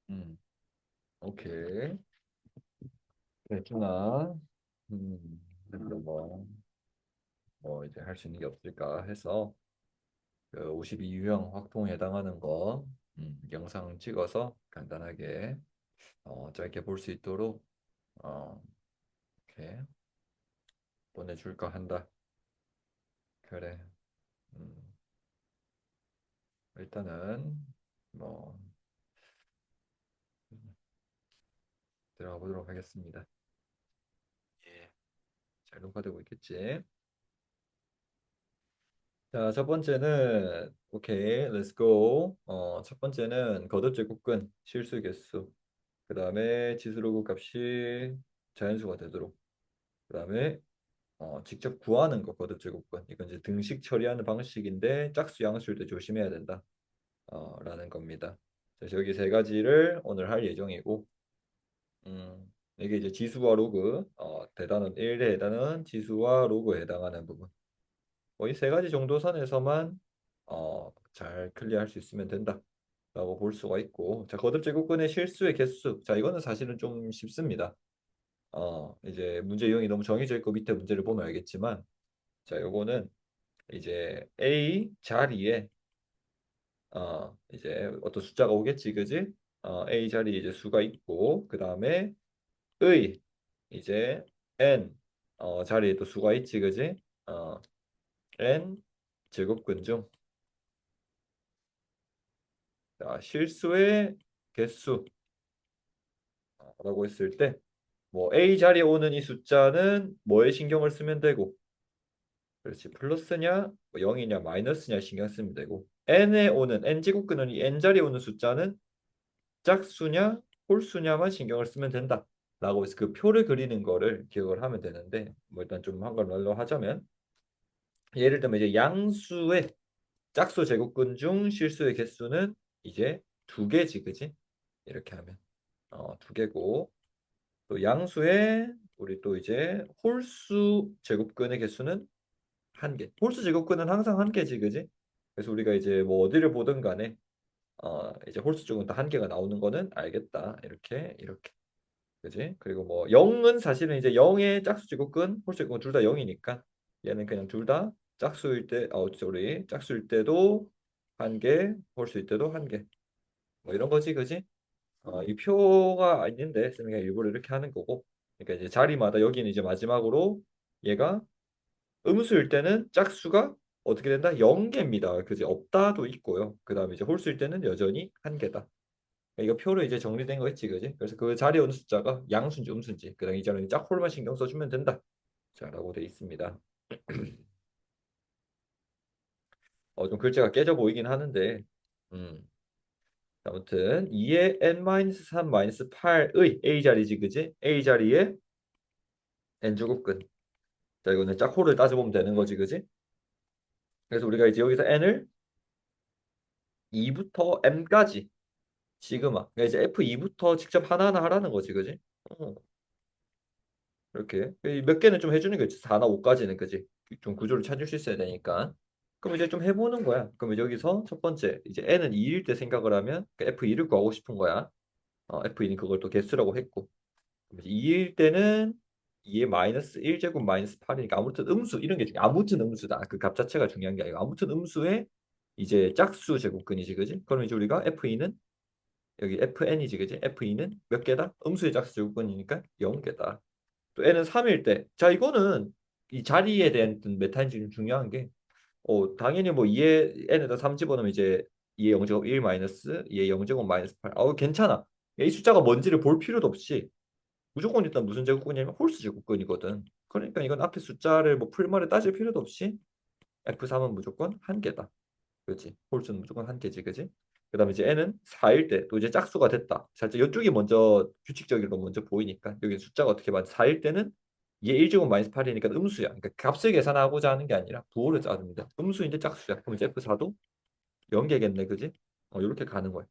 음, 오케이. 됐구나. 그래서 뭐 이제 할 수 있는 게 없을까 해서 그 52유형 확통에 해당하는 거 영상 찍어서 간단하게 짧게 볼 수 있도록 어, 이렇게 보내줄까 한다. 그래. 음, 일단은 뭐 들어가 보도록 하겠습니다. 예. 잘 녹화되고 있겠지? 자, 첫 번째는 오케이, 렛츠 고. 첫 번째는 거듭 제곱근 실수 개수. 그다음에 지수로그 값이 자연수가 되도록. 그다음에 직접 구하는 거 거듭 제곱근. 이건 이제 등식 처리하는 방식인데 짝수 양수일 때 조심해야 된다. 라는 겁니다. 그래서 여기 세 가지를 오늘 할 예정이고, 이게 이제 지수와 로그, 대단원 1에 해당하는 지수와 로그에 해당하는 부분. 거의 세 가지 정도 선에서만 잘 클리어할 수 있으면 된다라고 볼 수가 있고, 자, 거듭 제곱근의 실수의 개수. 자, 이거는 사실은 좀 쉽습니다. 이제 문제 유형이 너무 정해져 있고 밑에 문제를 보면 알겠지만, 자, 요거는 이제 A 자리에 이제 어떤 숫자가 오겠지, 그지? A 자리에 이제 수가 있고, 그 다음에 의 이제 N 자리에 또 수가 있지, 그지? 어, N 제곱근 중 자, 실수의 개수라고 했을 때 뭐 A 자리에 오는 이 숫자는 뭐에 신경을 쓰면 되고 그렇지 플러스냐 뭐 0이냐 마이너스냐 신경 쓰면 되고 N에 오는 N 제곱근은 이 N 자리에 오는 숫자는 짝수냐 홀수냐만 신경을 쓰면 된다 라고 해서 그 표를 그리는 거를 기억을 하면 되는데 뭐 일단 좀 한걸 말로 하자면 예를 들면 이제 양수의 짝수 제곱근 중 실수의 개수는 이제 두 개지 그지 이렇게 하면 두 개고 또 양수의 우리 또 이제 홀수 제곱근의 개수는 한 개. 홀수 제곱근은 항상 한 개지, 그지? 그래서 우리가 이제 뭐 어디를 보든 간에 이제 홀수 제곱근 다 한 개가 나오는 거는 알겠다. 이렇게 이렇게. 그지? 그리고 뭐 0은 사실은 이제 0의 짝수 제곱근, 홀수 제곱근 둘 다 0이니까 얘는 그냥 둘 다 짝수일 때, sorry, 짝수일 때도 한 개, 홀수일 때도 한 개. 뭐 이런 거지, 그지? 이 표가 있는데 쌤이 그냥 일부러 이렇게 하는 거고 그러니까 이제 자리마다 여기는 이제 마지막으로 얘가 음수일 때는 짝수가 어떻게 된다? 0개입니다. 그지? 없다도 있고요. 그 다음에 이제 홀수일 때는 여전히 한 개다. 이거 표로 이제 정리된 거 있지, 그지? 그래서 그 자리에 오는 숫자가 양수인지 음수인지 그다음 이 자리는 짝홀만 신경 써주면 된다. 자라고 돼 있습니다. 좀 글자가 깨져 보이긴 하는데 음, 아무튼 2의 n-3-8의 a 자리지, 그지? a 자리에 n 제곱근 자, 이거는 짝호를 따져보면 되는 거지, 그지? 그래서 우리가 이제 여기서 n을 2부터 m까지 시그마. 그러니까 이제 F2부터 직접 하나하나 하라는 거지, 그지? 어, 이렇게 몇 개는 좀 해주는 거지. 4나 5까지는 그지? 좀 구조를 찾을 수 있어야 되니까. 그럼 이제 좀 해보는 거야. 그럼 여기서 첫 번째 이제 n은 2일 때 생각을 하면 그 F2를 구하고 싶은 거야. F2는 그걸 또 개수라고 했고. 그럼 이제 2일 때는 2의 마이너스 1제곱 마이너스 8이니까 아무튼 음수 이런 게 중요해. 아무튼 음수다. 그 값 자체가 중요한 게 아니고 아무튼 음수의 이제 짝수 제곱근이지, 그지? 그럼 이제 우리가 F2는 여기 FN이지, 그지? F2는 몇 개다? 음수의 짝수 제곱근이니까 0개다. 또 N은 3일 때. 자, 이거는 이 자리에 대한 메타인지 좀 중요한 게, 당연히 뭐 2에 N에다 3 집어넣으면 이제 2의 0제곱 1 마이너스 2의 0제곱 마이너스 8. 괜찮아. 이 숫자가 뭔지를 볼 필요도 없이 무조건 일단 무슨 제곱근이냐면 홀수 제곱근이거든. 그러니까 이건 앞에 숫자를 뭐 풀말을 따질 필요도 없이 F3은 무조건 한 개다. 그렇지. 홀수는 무조건 한 개지, 그지? 그다음에 이제 n은 4일 때 또 이제 짝수가 됐다. 살짝 이쪽이 먼저 규칙적인 거 먼저 보이니까 여기 숫자가 어떻게 봐? 4일 때는 얘 1제곱 마이너스 8이니까 음수야. 그러니까 값을 계산하고자 하는 게 아니라 부호를 짜줍니다. 음수인데 짝수야. 그럼 이제 F4도 0개겠네, 그지? 이렇게 가는 거야.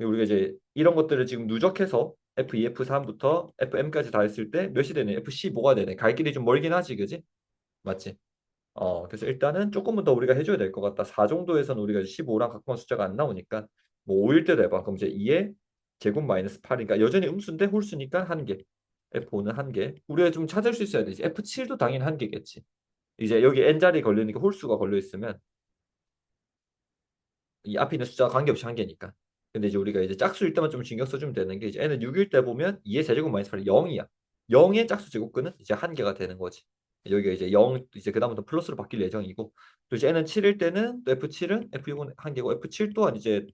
우리가 이제 이런 것들을 지금 누적해서 F2, F3부터 FM까지 다 했을 때 몇이 되네? FC5가 되네. 갈 길이 좀 멀긴 하지, 그지? 맞지? 그래서 일단은 조금은 더 우리가 해줘야 될 것 같다. 4 정도에서는 우리가 15랑 가까운 숫자가 안 나오니까 뭐 5일 때도 해봐. 그럼 이제 2에 제곱 마이너스 8이니까 여전히 음수인데 홀수니까 한 개. F5는 한 개. 우리가 좀 찾을 수 있어야 되지. F7도 당연히 한 개겠지. 이제 여기 n자리 걸리니까 홀수가 걸려 있으면 이 앞에 있는 숫자가 관계없이 한 개니까. 근데 이제 우리가 이제 짝수일 때만 좀 신경 써주면 되는 게 이제 n은 6일 때 보면 2의 세제곱 마이너스 8이 0이야. 0의 짝수 제곱근은 이제 한 개가 되는 거지. 여기가 이제 0 이제 그다음부터 플러스로 바뀔 예정이고 또 이제 n은 7일 때는 또 F7은 F6은 한 개고 F7 또한 이제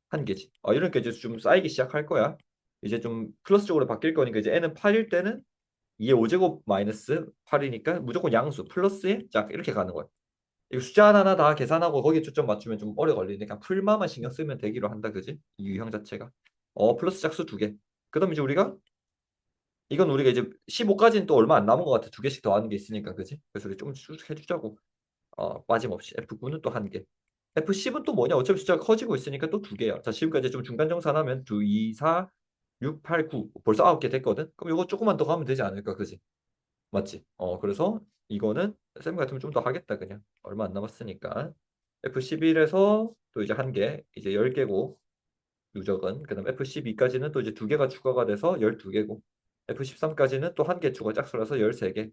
한 개지. 이러니까 이제 좀 쌓이기 시작할 거야. 이제 좀 플러스 쪽으로 바뀔 거니까 이제 n은 8일 때는 2의 5제곱 마이너스 8이니까 무조건 양수 플러스에 짝 이렇게 가는 거야. 이거 숫자 하나하나 다 계산하고 거기에 초점 맞추면 좀 오래 걸리니까 풀마만 신경 쓰면 되기로 한다, 그지? 이 유형 자체가. 플러스 짝수 두 개. 그다음 이제 우리가 이건 우리가 이제 15까지는 또 얼마 안 남은 것 같아. 두 개씩 더 하는 게 있으니까, 그지? 그래서 우리 좀 쭉 해주자고. 빠짐없이. F9는 또 한 개. F10은 또 뭐냐? 어차피 숫자가 커지고 있으니까 또 두 개야. 자, 지금까지 좀 중간 정산하면 2, 2, 4, 6, 8, 9. 벌써 9개 됐거든? 그럼 이거 조금만 더 가면 되지 않을까, 그지? 맞지? 그래서 이거는 쌤 같으면 좀 더 하겠다 그냥. 얼마 안 남았으니까. F11에서 또 이제 한 개, 이제 10개고 누적은. 그다음 F12까지는 또 이제 두 개가 추가가 돼서 12개고. F13까지는 또 한 개 추가 짝수라서 13개.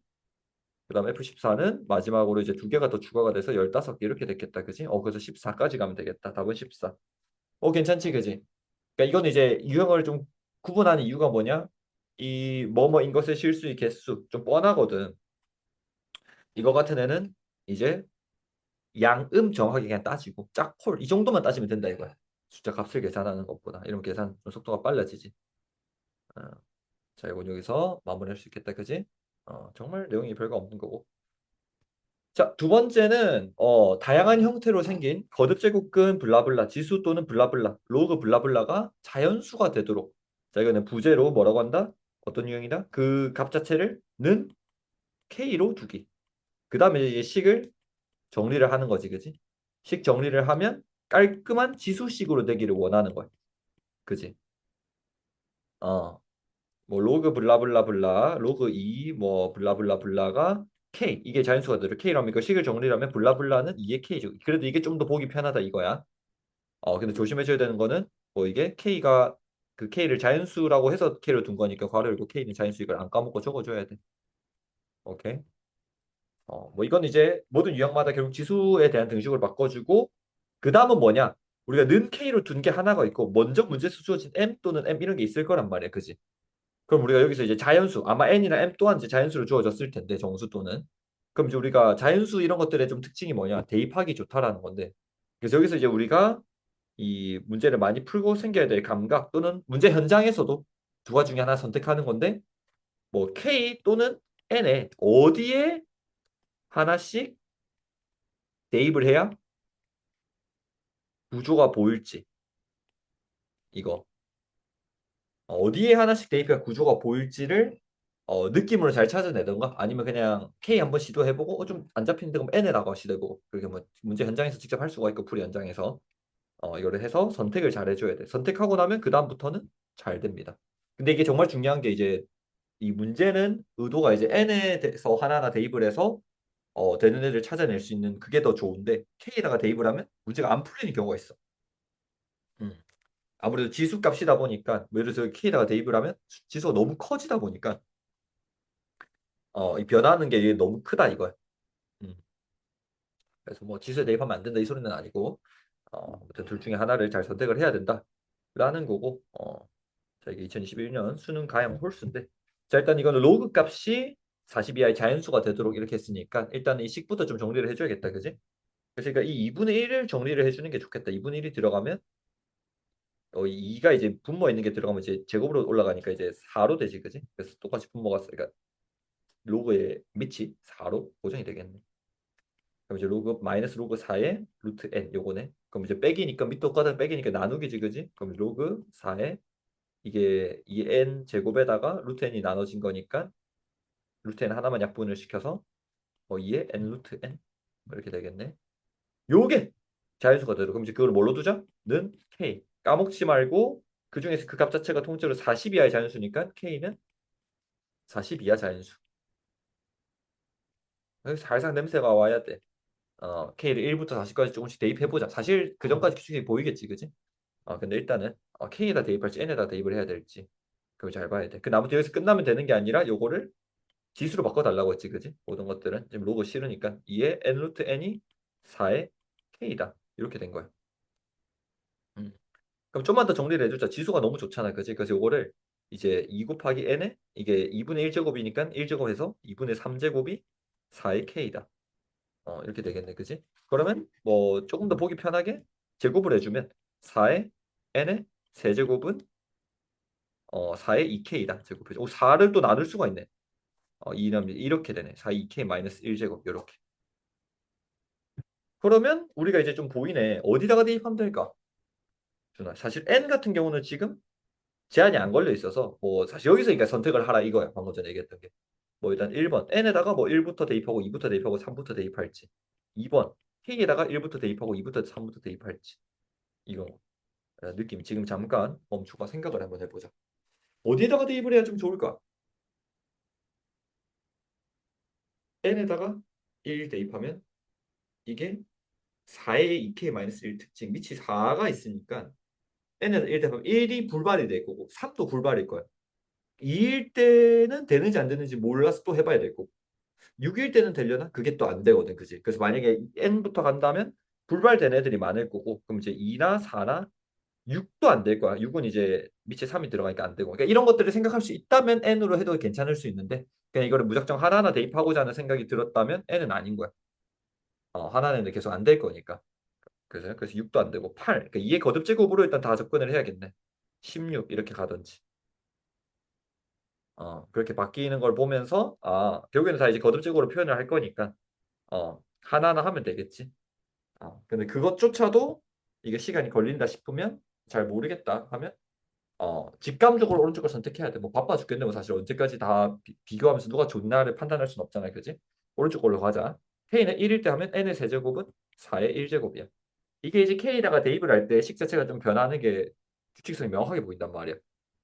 그다음 F14는 마지막으로 이제 두 개가 더 추가가 돼서 15개 이렇게 됐겠다. 그지? 그래서 14까지 가면 되겠다. 답은 14. 괜찮지, 그지? 그러니까 이건 이제 유형을 좀 구분하는 이유가 뭐냐? 이 뭐뭐인 것의 실수의 개수 좀 뻔하거든. 이거 같은 애는 이제 양음 정확하게 그냥 따지고 짝폴 이 정도만 따지면 된다 이거야. 숫자 값을 계산하는 것보다 이런 계산 속도가 빨라지지. 어, 자, 이건 여기서 마무리할 수 있겠다, 그지? 정말 내용이 별거 없는 거고. 자, 두 번째는 다양한 형태로 생긴 거듭 제곱근 블라블라 지수 또는 블라블라 로그 블라블라가 자연수가 되도록. 자, 이거는 부제로 뭐라고 한다? 어떤 유형이다? 그 값 자체를 는 k로 두기. 그 다음에 이제 식을 정리를 하는 거지, 그지? 식 정리를 하면 깔끔한 지수식으로 되기를 원하는 거야, 그지? 어, 뭐 로그 블라블라블라, 로그 2, 뭐 블라블라블라가 k 이게 자연수가 되려 k라면 이거 식을 정리를 하면 블라블라는 2의 k죠. 그래도 이게 좀 더 보기 편하다 이거야. 근데 조심해줘야 되는 거는 뭐 이게 k가 그 k를 자연수라고 해서 k로 둔 거니까 괄호 열고 k는 자연수 이걸 안 까먹고 적어줘야 돼. 오케이. 뭐 이건 이제 모든 유형마다 결국 지수에 대한 등식을 바꿔주고 그 다음은 뭐냐? 우리가 는 K로 둔 게 하나가 있고 먼저 문제수 주어진 M 또는 M 이런 게 있을 거란 말이야. 그지? 그럼 우리가 여기서 이제 자연수 아마 N이나 M 또한 이제 자연수로 주어졌을 텐데 정수 또는 그럼 이제 우리가 자연수 이런 것들의 좀 특징이 뭐냐? 대입하기 좋다라는 건데 그래서 여기서 이제 우리가 이 문제를 많이 풀고 생겨야 될 감각 또는 문제 현장에서도 두 가지 중에 하나 선택하는 건데 뭐 K 또는 N에 어디에 하나씩 대입을 해야 구조가 보일지 이거 어디에 하나씩 대입해야 구조가 보일지를 느낌으로 잘 찾아내던가 아니면 그냥 K 한번 시도해보고 좀 안 잡히는데 그럼 N에다가 시도해보고 그렇게 뭐 문제 현장에서 직접 할 수가 있고 풀이 현장에서 이거를 해서 선택을 잘 해줘야 돼. 선택하고 나면 그 다음부터는 잘 됩니다. 근데 이게 정말 중요한 게 이제 이 문제는 의도가 이제 N에 대해서 하나하나 대입을 해서 되는 애를 찾아낼 수 있는 그게 더 좋은데 K에다가 대입을 하면 문제가 안 풀리는 경우가 있어. 음. 아무래도 지수 값이다 보니까 뭐 예를 들어서 K에다가 대입을 하면 지수가 너무 커지다 보니까 이 변하는 게 이게 너무 크다 이거야. 음. 그래서 뭐 지수에 대입하면 안 된다 이 소리는 아니고 아무튼 둘 중에 하나를 잘 선택을 해야 된다라는 거고 자 이게 2021년 수능 가형 홀수인데 자 일단 이거는 로그 값이 40 이하의 자연수가 되도록 이렇게 했으니까 일단 이 식부터 좀 정리를 해줘야겠다 그지? 그래서 그러니까 이 2분의 1을 정리를 해주는 게 좋겠다. 2분의 1이 들어가면 2가 이제 분모 있는 게 들어가면 이제 제곱으로 올라가니까 이제 4로 되지, 그지? 그래서 똑같이 분모가 그러니까 로그의 밑이 4로 고정이 되겠네. 그럼 이제 로그 마이너스 로그 4의 루트 n 요거네. 그럼 이제 빼기니까 밑도 똑같은 빼기니까 나누기지, 그지? 그럼 로그 4의 이게 이 n 제곱에다가 루트 n이 나눠진 거니까 루트 n 하나만 약분을 시켜서 2의 n 루트 n 이렇게 되겠네. 요게 자연수가 되도록 그럼 이제 그걸 뭘로 두자? 는 k 까먹지 말고 그 중에서 그 값 자체가 통째로 40 이하의 자연수니까 k는 40 이하 자연수. 여기 살짝 냄새가 와야 돼. K를 1부터 40까지 조금씩 대입해보자. 사실 그 전까지 규칙이 보이겠지, 그지? 근데 일단은 K에다 대입할지 N에다 대입을 해야 될지 그걸 잘 봐야 돼. 그 나머지 여기서 끝나면 되는 게 아니라 요거를 지수로 바꿔달라고 했지, 그지? 모든 것들은 지금 로그 싫으니까 2에 n 루트 n이 4의 k다 이렇게 된 거야. 음. 그럼 좀만 더 정리를 해주자. 지수가 너무 좋잖아, 그지? 그래서 요거를 이제 2 곱하기 n에 이게 2분의 1제곱이니까 1제곱해서 2분의 3제곱이 4의 k다. 이렇게 되겠네, 그지? 그러면 뭐 조금 더 보기 편하게 제곱을 해주면 4의 n의 세제곱은 4의 2k다. 제곱해줘. 4를 또 나눌 수가 있네. 2는 이렇게 되네. 4 2k 마이너스 1제곱 이렇게. 그러면 우리가 이제 좀 보이네. 어디다가 대입하면 될까? 준아. 사실 n 같은 경우는 지금 제한이 안 걸려 있어서 뭐 사실 여기서 그러니까 선택을 하라 이거야. 방금 전에 얘기했던 게. 뭐 일단 1번 n에다가 뭐 1부터 대입하고 2부터 대입하고 3부터 대입할지. 2번 k에다가 1부터 대입하고 2부터 3부터 대입할지. 이거 느낌 지금 잠깐 멈추고 생각을 한번 해보자. 어디에다가 대입을 해야 좀 좋을까? n에다가 1 대입하면 이게 4의 2k-1 특징 밑이 4가 있으니까 n에서 1 대입하면 1이 불발이 될 거고 3도 불발일 거야. 2일 때는 되는지 안 되는지 몰라서 또 해봐야 될 거고 6일 때는 되려나? 그게 또 안 되거든, 그지? 그래서 만약에 n부터 간다면 불발된 애들이 많을 거고 그럼 이제 2나 4나 6도 안 될 거야. 6은 이제 밑에 3이 들어가니까 안 되고. 그러니까 이런 것들을 생각할 수 있다면 n으로 해도 괜찮을 수 있는데 그냥 이거를 무작정 하나하나 대입하고자 하는 생각이 들었다면 n은 아닌 거야. 하나는 계속 안 될 거니까. 그래서 6도 안 되고 8. 그러니까 2의 거듭 제곱으로 일단 다 접근을 해야겠네. 16 이렇게 가든지. 그렇게 바뀌는 걸 보면서 결국에는 다 이제 거듭 제곱으로 표현을 할 거니까 하나하나 하면 되겠지. 근데 그것조차도 이게 시간이 걸린다 싶으면 잘 모르겠다 하면 직감적으로 오른쪽을 선택해야 돼. 뭐 바빠 죽겠네. 뭐 사실 언제까지 다 비교하면서 누가 좋나를 판단할 순 없잖아요. 그지? 오른쪽 걸로 가자. K는 1일 때 하면 N의 세제곱은 4의 1제곱이야. 이게 이제 K에다가 대입을 할 때 식 자체가 좀 변하는 게 규칙성이 명확하게 보인단 말이야.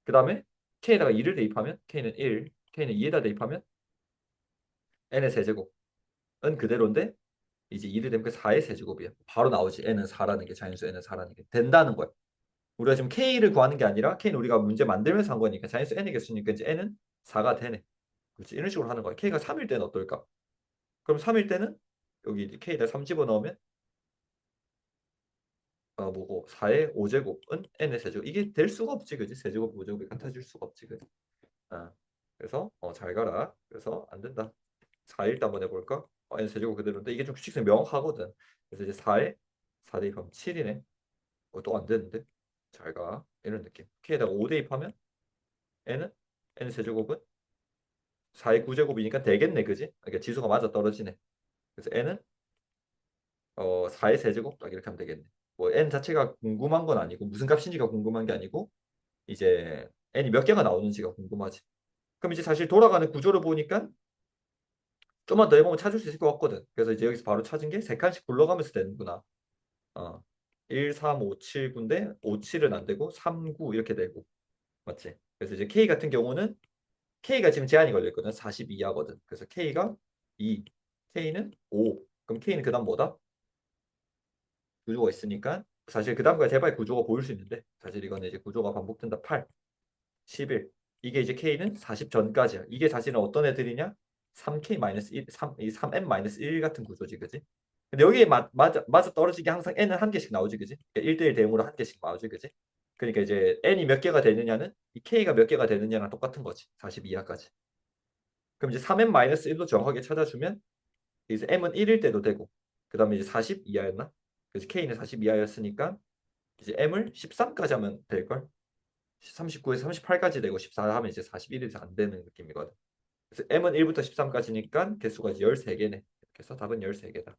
그 다음에 K에다가 2를 대입하면 K는 1, K는 2에다 대입하면 N의 세제곱은 그대로인데 이제 2를 대입하면 4의 세제곱이야. 바로 나오지. N은 4라는 게 자연수 N은 4라는 게 된다는 거야. 우리가 지금 K를 구하는 게 아니라 K는 우리가 문제 만들면서 한 거니까 자연수 N의 개수니까 이제 N은 4가 되네. 그렇지. 이런 식으로 하는 거야. K가 3일 때는 어떨까? 그럼 3일 때는 여기 K에다 3 집어넣으면 뭐고 4의 5제곱은 n의 세제곱 이게 될 수가 없지 그지 세제곱 5제곱이 같아질 수가 없지 그지 그래서 잘 가라 그래서 안 된다 4일 때 한번 해볼까 n 세제곱 그대로인데 이게 좀 규칙성이 명확하거든 그래서 이제 4에 4 대입하면 7이네 또 안 되는데 잘 가 이런 느낌 k에다가 5 대입하면 n은 n 세제곱은 4의 9제곱이니까 되겠네 그지 그러니까 지수가 맞아 떨어지네 그래서 n은 4의 세제곱 딱 이렇게 하면 되겠네 뭐 n 자체가 궁금한 건 아니고 무슨 값인지가 궁금한 게 아니고 이제 n이 몇 개가 나오는지가 궁금하지. 그럼 이제 사실 돌아가는 구조를 보니까 좀만 더 해보면 찾을 수 있을 것 같거든. 그래서 이제 여기서 바로 찾은 게 세 칸씩 굴러가면서 되는구나. 어. 1, 3, 5, 7, 9인데 5, 7은 안 되고 3, 9 이렇게 되고. 맞지? 그래서 이제 K 같은 경우는 K가 지금 제한이 걸렸거든. 40 이하거든. 그래서 K가 2, K는 5. 그럼 K는 그다음 뭐다? 구조가 있으니까 사실 그다음과 제발 구조가 보일 수 있는데 사실 이거는 이제 구조가 반복된다. 8. 11. 이게 이제 K는 40 전까지야. 이게 사실은 어떤 애들이냐? 3K-1, 3, 이 3M-1 같은 구조지, 그지? 근데 여기에 맞아 떨어지게 항상 N은 한 개씩 나오지, 그지? 1대1 대응으로 한 개씩 나오지, 그지? 그러니까 이제 N이 몇 개가 되느냐는 이 K가 몇 개가 되느냐랑 똑같은 거지. 40 이하까지. 그럼 이제 3M-1도 정확하게 찾아주면 이제 M은 1일 때도 되고 그 다음에 이제 40 이하였나? 그래서 K는 40 이하였으니까 이제 M을 13까지 하면 될걸? 39에서 38까지 되고 14 하면 이제 41에서 안 되는 느낌이거든. 그래서 M은 1부터 13까지니까 개수가 이제 13개네. 그래서 답은 13개다.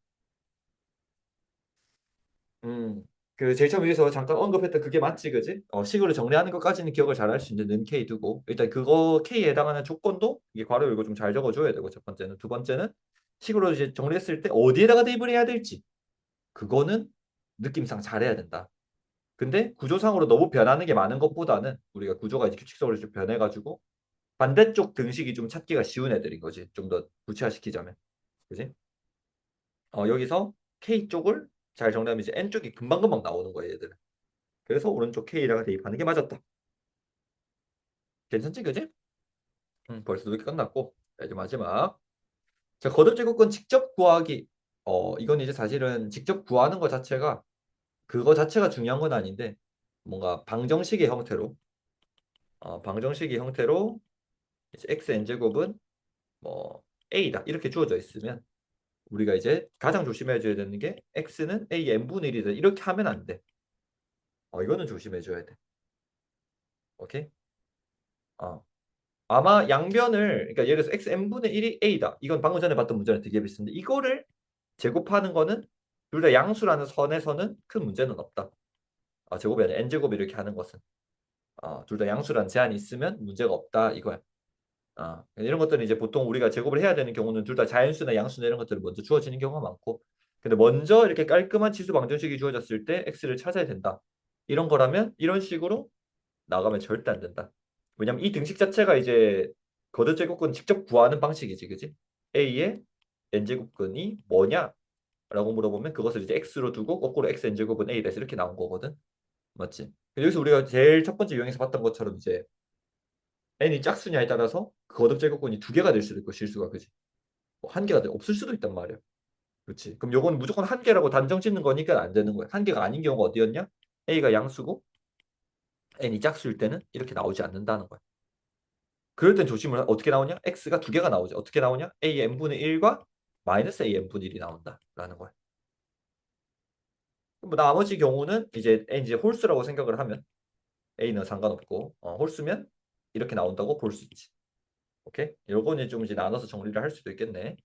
음. 그 제일 처음 위에서 잠깐 언급했던 그게 맞지, 그지? 식으로 정리하는 것까지는 기억을 잘 할 수 있는 는 K 두고 일단 그거 K에 해당하는 조건도 이게 괄호 열고 좀 잘 적어줘야 되고 첫 번째는 두 번째는 식으로 이제 정리했을 때 어디에다가 대입을 해야 될지 그거는 느낌상 잘해야 된다. 근데 구조상으로 너무 변하는 게 많은 것보다는 우리가 구조가 이제 규칙적으로 좀 변해가지고 반대쪽 등식이 좀 찾기가 쉬운 애들인 거지. 좀 더 구체화시키자면. 그지? 여기서 K 쪽을 잘 정리하면 이제 N 쪽이 금방금방 나오는 거예요, 얘들은. 그래서 오른쪽 K라가 대입하는 게 맞았다. 괜찮지, 그지? 벌써 이렇게 끝났고 이제 마지막. 자, 거듭 제곱근 직접 구하기. 이건 이제 사실은 직접 구하는 것 자체가 그거 자체가 중요한 건 아닌데 뭔가 방정식의 형태로 방정식의 형태로 이제 xn 제곱은 뭐 a다 이렇게 주어져 있으면 우리가 이제 가장 조심해줘야 되는 게 x는 a n분의 1이다 이렇게 하면 안 돼. 이거는 조심해줘야 돼. 오케이? 어. 아마 양변을 그러니까 예를 들어서 x n분의 1이 a다. 이건 방금 전에 봤던 문제랑 되게 비슷한데 이거를 제곱하는 거는 둘 다 양수라는 선에서는 큰 문제는 없다. 제곱이 아니라 n제곱 이렇게 하는 것은 둘 다 양수라는 제한이 있으면 문제가 없다 이거야. 이런 것들은 이제 보통 우리가 제곱을 해야 되는 경우는 둘 다 자연수나 양수나 이런 것들을 먼저 주어지는 경우가 많고 근데 먼저 이렇게 깔끔한 치수 방정식이 주어졌을 때 x를 찾아야 된다. 이런 거라면 이런 식으로 나가면 절대 안 된다. 왜냐면 이 등식 자체가 이제 거듭제곱근 직접 구하는 방식이지, 그지? a의 n제곱근이 뭐냐? 라고 물어보면 그것을 이제 x로 두고 거꾸로 x n제곱은 a 대 이렇게 나온 거거든. 맞지? 여기서 우리가 제일 첫 번째 유형에서 봤던 것처럼 이제 n이 짝수냐에 따라서 그 거듭제곱근이 두 개가 될 수도 있고 실수가 그지? 한 개가 없을 수도 있단 말이야. 그렇지? 그럼 요건 무조건 한 개라고 단정 짓는 거니까 안 되는 거야. 한 개가 아닌 경우가 어디였냐? a가 양수고 n이 짝수일 때는 이렇게 나오지 않는다는 거야. 그럴 땐 조심을 어떻게 나오냐? x가 두 개가 나오지. 어떻게 나오냐? a n분의 1과 마이너스 a n분의 1이 나온다라는 거야. 뭐 나머지 경우는 이제 n 이제 홀수라고 생각을 하면 a는 상관없고 홀수면 이렇게 나온다고 볼 수 있지. 오케이? 요거는 좀 이제 나눠서 정리를 할 수도 있겠네.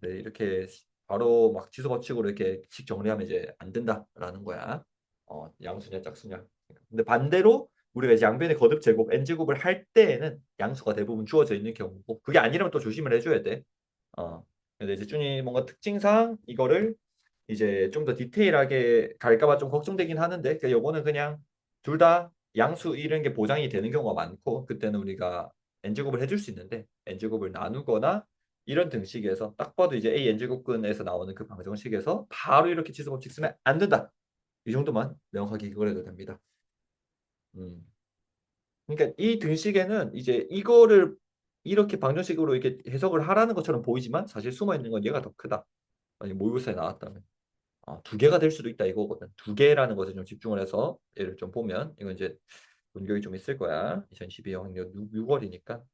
네, 이렇게 바로 막 지수 법칙으로 이렇게 식 정리하면 이제 안 된다라는 거야. 양수냐 짝수냐. 근데 반대로 우리가 이제 양변의 거듭 제곱 n제곱을 할 때에는 양수가 대부분 주어져 있는 경우고 그게 아니라면 또 조심을 해줘야 돼. 근데 이제 준이 뭔가 특징상 이거를 이제 좀 더 디테일하게 갈까봐 좀 걱정되긴 하는데 그 요거는 그냥 둘 다 양수 이런 게 보장이 되는 경우가 많고 그때는 우리가 n제곱을 해줄 수 있는데 n제곱을 나누거나 이런 등식에서 딱 봐도 이제 a n제곱근에서 나오는 그 방정식에서 바로 이렇게 지수법칙 쓰면 안 된다. 이 정도만 명확하게 이거해도 됩니다. 음. 그러니까 이 등식에는 이제 이거를 이렇게 방정식으로 이렇게 해석을 하라는 것처럼 보이지만 사실 숨어 있는 건 얘가 더 크다. 아니 모의고사에 나왔다면 두 개가 될 수도 있다 이거거든. 두 개라는 것에 좀 집중을 해서 얘를 좀 보면 이건 이제 문격이 좀 있을 거야. 2012년 학년 6월이니까.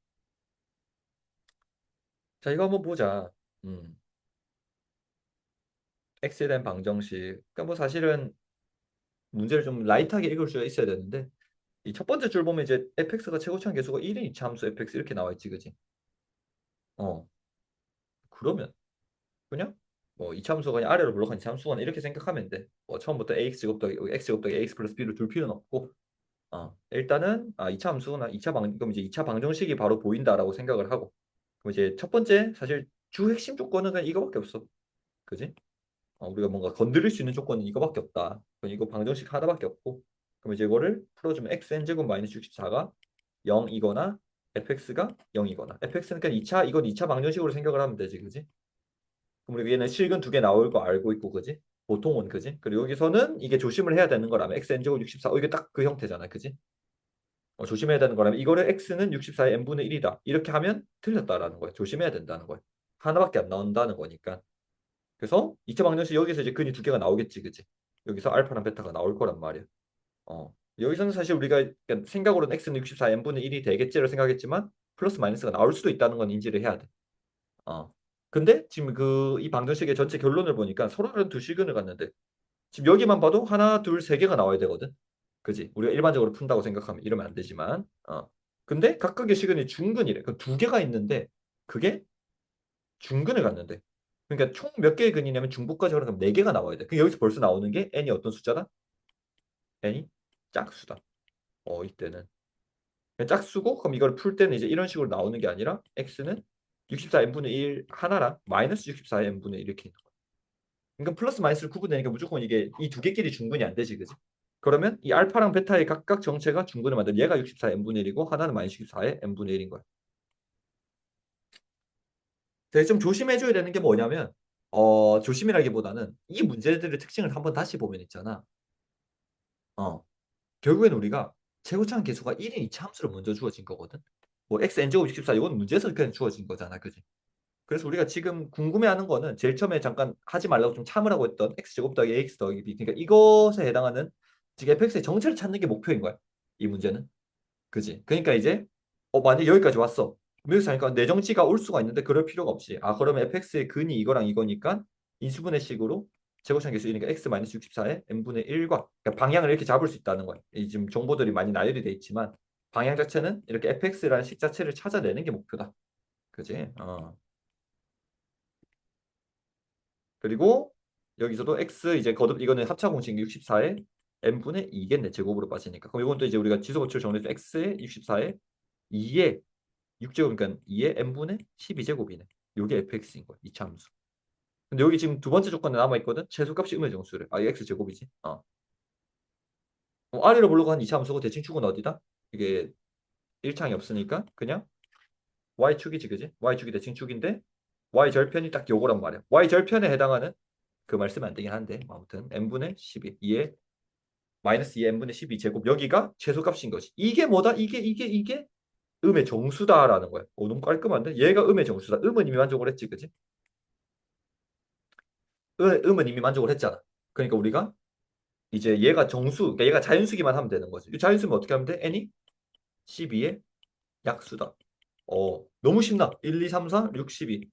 자 이거 한번 보자. 음. X에 대한 방정식. 그러니까 뭐 사실은 문제를 좀 라이트하게 읽을 수가 있어야 되는데 이 첫 번째 줄 보면 이제 fx가 최고치한 계수가 1인 이차 함수 fx 이렇게 나와 있지, 그지? 어. 그러면 그냥 뭐 이차 함수가 그냥 아래로 물러간 이차 함수가 이렇게 생각하면 돼. 뭐 처음부터 ax 제곱 더하기 x 제곱 더하기 x 플러스 b를 둘 필요는 없고 일단은 2차 함수나 2차 그럼 이제 2차 방정식이 바로 보인다라고 생각을 하고 그럼 이제 첫 번째 사실 주 핵심 조건은 그냥 이거밖에 없어. 그지? 우리가 뭔가 건드릴 수 있는 조건은 이거밖에 없다. 그럼 이거 방정식 하나밖에 없고 그럼 이제 이거를 풀어주면 xn 제곱 마이너스 64가 0이거나 fx가 0이거나 fx는 그냥 2차 이건 2차 방정식으로 생각을 하면 되지. 그지? 그럼 우리 얘는 실근 두 개 나올 거 알고 있고 그지? 보통은 그지? 그리고 여기서는 이게 조심을 해야 되는 거라면 xn 제곱 64 이게 딱 그 형태잖아. 그지? 조심해야 되는 거라면 이거를 x는 64의 n분의 1이다. 이렇게 하면 틀렸다라는 거야. 조심해야 된다는 거야. 하나밖에 안 나온다는 거니까. 그래서 2차 방정식 여기서 이제 근이 두 개가 나오겠지, 그지? 여기서 알파랑 베타가 나올 거란 말이야. 여기서는 사실 우리가 그러니까 생각으로는 x는 64 n분의 1이 되겠지를 생각했지만 플러스 마이너스가 나올 수도 있다는 건 인지를 해야 돼. 근데 지금 그 이 방정식의 전체 결론을 보니까 서로 다른 두 실근을 갔는데 지금 여기만 봐도 하나, 둘, 세 개가 나와야 되거든. 그지? 우리가 일반적으로 푼다고 생각하면 이러면 안 되지만. 근데 각각의 시근이 중근이래. 그 두 개가 있는데 그게 중근을 갖는데. 그러니까 총 몇 개의 근이냐면 중복까지 하려면 네 개가 나와야 돼. 그 여기서 벌써 나오는 게 n이 어떤 숫자다? n이 짝수다. 이때는 짝수고 그럼 이걸 풀 때는 이제 이런 식으로 나오는 게 아니라 x는 64 n분의 1 하나랑 마이너스 64 n분의 1 이렇게 있는 거야. 그러니까 플러스 마이너스를 구분되니까 무조건 이게 이 두 개끼리 중근이 안 되지, 그지? 그러면 이 알파랑 베타의 각각 정체가 중근을 만든 얘가 64 n분의 1이고 하나는 마이너스 64의 n분의 1인 거야. 그래서 좀 조심해줘야 되는 게 뭐냐면 조심이라기보다는 이 문제들의 특징을 한번 다시 보면 있잖아. 어, 결국엔 우리가 최고차항 계수가 1인 이차 함수로 먼저 주어진 거거든. 뭐 x n제곱 64 이건 문제에서 그냥 주어진 거잖아, 그지? 그래서 우리가 지금 궁금해하는 거는 제일 처음에 잠깐 하지 말라고 좀 참으라고 했던 x제곱 더하기 ax 더하기 b. 그러니까 이것에 해당하는 지금 fx의 정체를 찾는 게 목표인 거야. 이 문제는. 그지? 그러니까 이제 만약 여기까지 왔어. 여기서 하니까 내 정치가 올 수가 있는데 그럴 필요가 없이. 아, 그러면 fx의 근이 이거랑 이거니까 인수분해 식으로 제곱상 계수이니까 x-64에 n분의 1과 그러니까 방향을 이렇게 잡을 수 있다는 거야. 이 지금 정보들이 많이 나열이 돼 있지만 방향 자체는 이렇게 fx라는 식 자체를 찾아내는 게 목표다. 그지? 그리고 여기서도 x 이제 거듭 이거는 합차 공식 64에 n분의 2겠네. 제곱으로 빠지니까. 그럼 이건 또 이제 우리가 지수 거치를 정리해서 x의 64에 2에 6제곱 그러니까 2의 n분의 12제곱이네. 요게 fx인 거야. 이차 함수. 근데 여기 지금 두 번째 조건에 남아 있거든. 최소값이 음의 정수래. 아, 이게 x 제곱이지. R이로 보려고 한 이차 함수고 대칭 축은 어디다? 이게 1창이 없으니까 그냥 y축이지, 그지? y축이 대칭 축인데 y 절편이 딱 요거란 말이야. y 절편에 해당하는 그 말 쓰면 안 되긴 한데 뭐 아무튼 n분의 12 2에 마이너스 2 n분의 12 제곱 여기가 최소값인 거지. 이게 뭐다? 이게 음의 정수다라는 거야. 너무 깔끔한데? 얘가 음의 정수다. 음은 이미 만족을 했지, 그지? 음은 이미 만족을 했잖아. 그러니까 우리가 이제 얘가 정수, 그러니까 얘가 자연수기만 하면 되는 거지. 이 자연수면 어떻게 하면 돼? n이 12의 약수다. 너무 쉽나? 1, 2, 3, 4, 6, 12.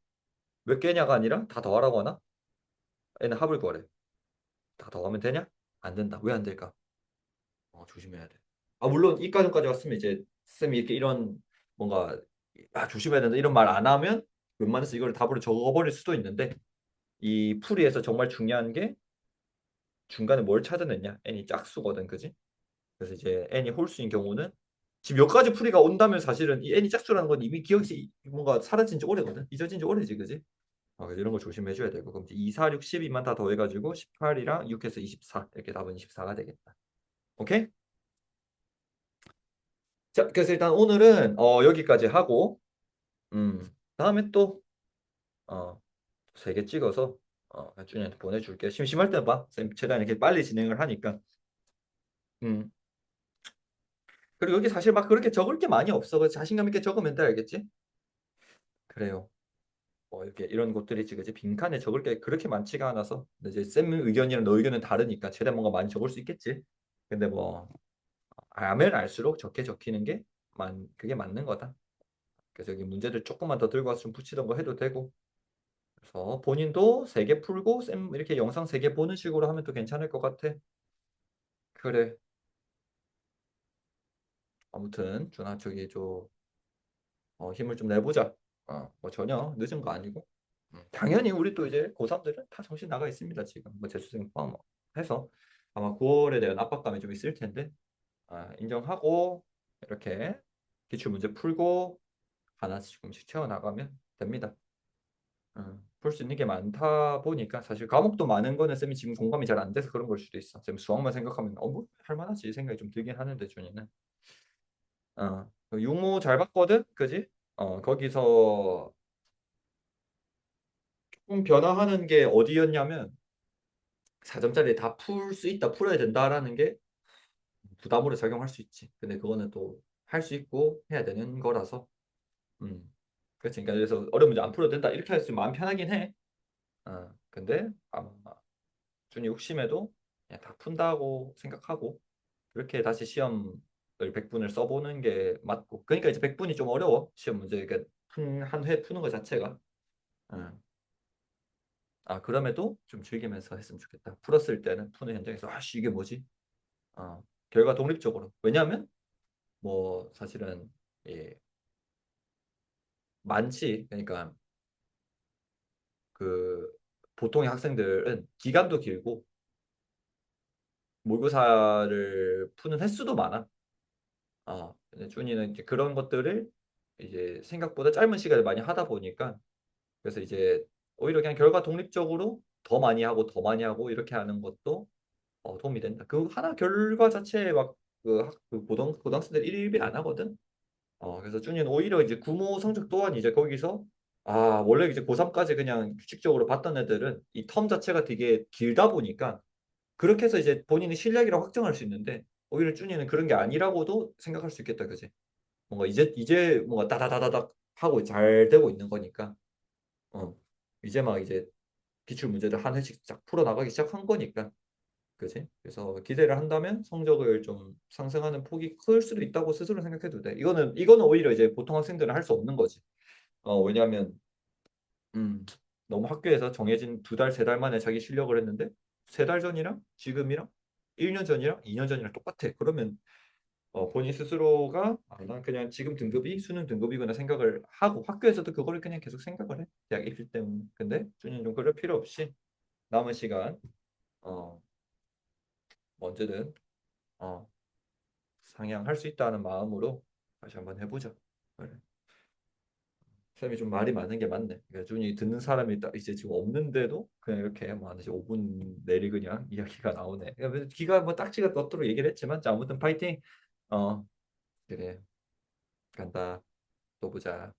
몇 개냐가 아니라 다 더하라고 하나? n은 합을 구하래. 다 더하면 되냐? 안 된다. 왜 안 될까? 조심해야 돼. 아, 물론 이과정까지 왔으면 이제 쌤이 이렇게 이런 뭔가 조심해야 된다 이런 말 안 하면 웬만해서 이걸 답으로 적어버릴 수도 있는데 이 풀이에서 정말 중요한 게 중간에 뭘 찾아냈냐? n이 짝수거든, 그지? 그래서 이제 n이 홀수인 경우는 지금 몇 가지 풀이가 온다면 사실은 이 n이 짝수라는 건 이미 기억이 뭔가 사라진 지 오래거든. 잊어진 지 오래지, 그지? 그래서 이런 거 조심해줘야 되고 그럼 이제 2, 4, 6, 12만 다 더해가지고 18이랑 6해서 24 이렇게 답은 24가 되겠다. 오케이? 자, 그래서 일단 오늘은 여기까지 하고 다음에 또 어, 3개 찍어서 준이한테 보내줄게. 심심할 때 봐. 쌤 최대한 이렇게 빨리 진행을 하니까. 음. 그리고 여기 사실 막 그렇게 적을 게 많이 없어. 그래서 자신감 있게 적으면 돼, 알겠지? 그래요. 이렇게 이런 것들이 있지, 그지? 빈칸에 적을 게 그렇게 많지가 않아서. 근데 이제 쌤 의견이랑 너 의견은 다르니까 최대한 뭔가 많이 적을 수 있겠지. 근데 뭐 알면 알수록 적게 적히는 게 그게 맞는 거다. 그래서 여기 문제들 조금만 더 들고 와서 좀 붙이던 거 해도 되고. 그래서 본인도 3개 풀고 쌤 이렇게 영상 3개 보는 식으로 하면 또 괜찮을 것 같아. 그래. 아무튼 준아 저기 힘을 좀 내보자. 뭐 전혀 늦은 거 아니고. 당연히 우리 또 이제 고3들은 다 정신 나가 있습니다. 지금 뭐 재수생 포함해서 아마 9월에 대한 압박감이 좀 있을 텐데 인정하고 이렇게 기출 문제 풀고 하나씩 조금씩 채워나가면 됩니다. 풀 수 있는 게 많다 보니까 사실 과목도 많은 거는 쌤이 지금 공감이 잘 안 돼서 그런 걸 수도 있어. 쌤 수학만 생각하면 뭐 할만하지 생각이 좀 들긴 하는데 준이는 그 유모 잘 봤거든, 그지? 거기서 조금 변화하는 게 어디였냐면 4점짜리 다 풀 수 있다, 풀어야 된다라는 게 부담으로 작용할 수 있지. 근데 그거는 또 할 수 있고 해야 되는 거라서. 음, 그렇지. 그러니까 그래서 어려운 문제 안 풀어도 된다 이렇게 했으면 마음 편하긴 해. 근데 아마 준이 욕심에도 그냥 다 푼다고 생각하고 그렇게 다시 시험을 100분을 써보는 게 맞고. 그러니까 이제 100분이 좀 어려워. 시험 문제 그러니까 한 회 푸는 거 자체가. 그럼에도 좀 즐기면서 했으면 좋겠다. 풀었을 때는 푸는 현장에서 아씨 이게 뭐지? 결과 독립적으로. 왜냐하면 뭐 사실은 예, 많지. 그러니까 그 보통의 학생들은 기간도 길고 모의고사를 푸는 횟수도 많아. 근데 준이는 이제 그런 것들을 이제 생각보다 짧은 시간에 많이 하다 보니까 그래서 이제 오히려 그냥 결과 독립적으로 더 많이 하고 더 많이 하고 이렇게 하는 것도 도움이 된다. 그 하나 결과 자체에 막그 고등학생들 일일비 안 하거든. 그래서 준이는 오히려 이제 구모 성적 또한 이제 거기서 원래 이제 고3까지 그냥 규칙적으로 봤던 애들은 이 텀 자체가 되게 길다 보니까 그렇게 해서 이제 본인이 실력이라고 확정할 수 있는데 오히려 준이는 그런 게 아니라고도 생각할 수 있겠다, 그지? 뭔가 이제 뭔가 다다다다닥 하고 잘 되고 있는 거니까. 어. 이제 막 이제 기출 문제들 한 회씩 쫙 풀어 나가기 시작한 거니까. 그지? 그래서 기대를 한다면 성적을 좀 상승하는 폭이 클 수도 있다고 스스로 생각해도 돼. 이거는 오히려 이제 보통 학생들은 할 수 없는 거지. 왜냐하면 너무 학교에서 정해진 두 달, 세 달 만에 자기 실력을 했는데 세 달 전이랑 지금이랑 1년 전이랑 2년 전이랑 똑같아. 그러면 본인 스스로가 난 그냥 지금 등급이 수능 등급이구나 생각을 하고 학교에서도 그거를 그냥 계속 생각을 해. 대학 입시 때문에. 근데 준이는 좀 그럴 필요 없이 남은 시간 어, 언제든 어, 상향할 수 있다는 마음으로 다시 한번 해보자. 그래. 쌤이 좀 말이 많은 게 맞네. 그러니까 준이 듣는 사람이 딱 이제 지금 없는데도 그냥 이렇게 뭐 한 5분 내리 그냥 이야기가 나오네. 그러니까 기가 뭐 딱지가 떴도록 얘기를 했지만 자 아무튼 파이팅. 어 그래 간다. 또 보자.